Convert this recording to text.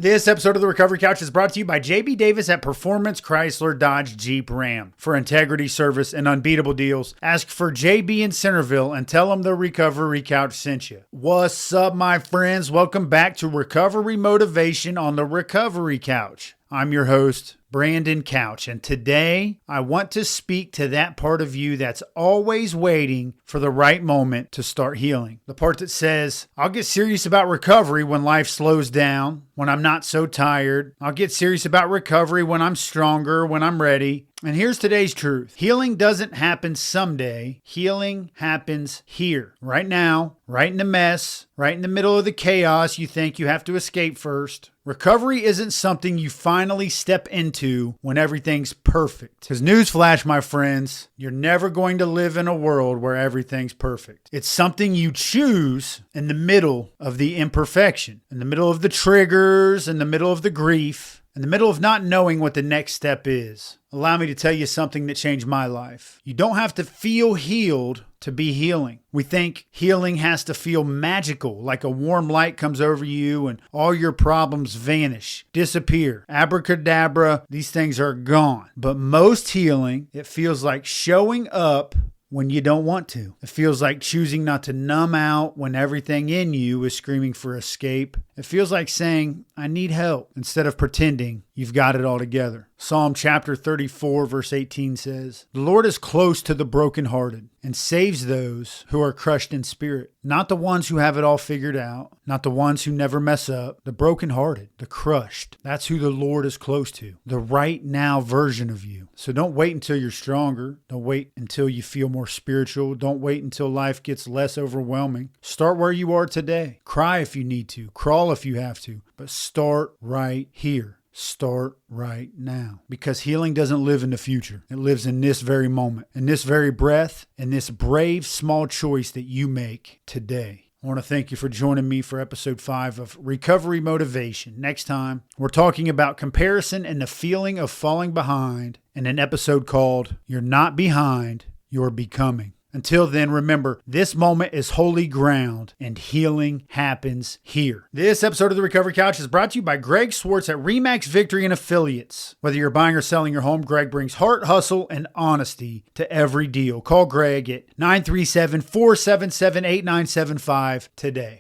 This episode of the Recovery Couch is brought to you by JB Davis at Performance Chrysler Dodge Jeep Ram. For integrity, service, and unbeatable deals, ask for JB in Centerville and tell them the Recovery Couch sent you. What's up, my friends? Welcome back to Recovery Motivation on the Recovery Couch. I'm your host, Brandon Couch, and today I want to speak to that part of you that's always waiting for the right moment to start healing. The part that says, I'll get serious about recovery when life slows down, when I'm not so tired. I'll get serious about recovery when I'm stronger, when I'm ready. And here's today's truth. Healing doesn't happen someday. Healing happens here, right now, right in the mess, right in the middle of the chaos you think you have to escape first. Recovery isn't something you finally step into when everything's perfect. Because newsflash, my friends, you're never going to live in a world where everything's perfect. It's something you choose in the middle of the imperfection, in the middle of the triggers, in the middle of the grief, in the middle of not knowing what the next step is. Allow me to tell you something that changed my life. You don't have to feel healed to be healing. We think healing has to feel magical, like a warm light comes over you and all your problems vanish, disappear. Abracadabra, these things are gone. But most healing, it feels like showing up when you don't want to. It feels like choosing not to numb out when everything in you is screaming for escape. It feels like saying, I need help, instead of pretending you've got it all together. Psalm chapter 34, verse 18 says, The Lord is close to the brokenhearted and saves those who are crushed in spirit. Not the ones who have it all figured out, not the ones who never mess up, the brokenhearted, the crushed. That's who the Lord is close to, the right now version of you. So don't wait until you're stronger. Don't wait until you feel more spiritual. Don't wait until life gets less overwhelming. Start where you are today. Cry if you need to. Crawl if you have to. But start right here. Start right now. Because healing doesn't live in the future. It lives in this very moment, in this very breath, in this brave small choice that you make today. I want to thank you for joining me for episode 5 of Recovery Motivation. Next time, we're talking about comparison and the feeling of falling behind in an episode called You're Not Behind, You're Becoming. Until then, remember, this moment is holy ground and healing happens here. This episode of the Recovery Couch is brought to you by Greg Swartz at Remax Victory and Affiliates. Whether you're buying or selling your home, Greg brings heart, hustle, and honesty to every deal. Call Greg at 937-477-8975 today.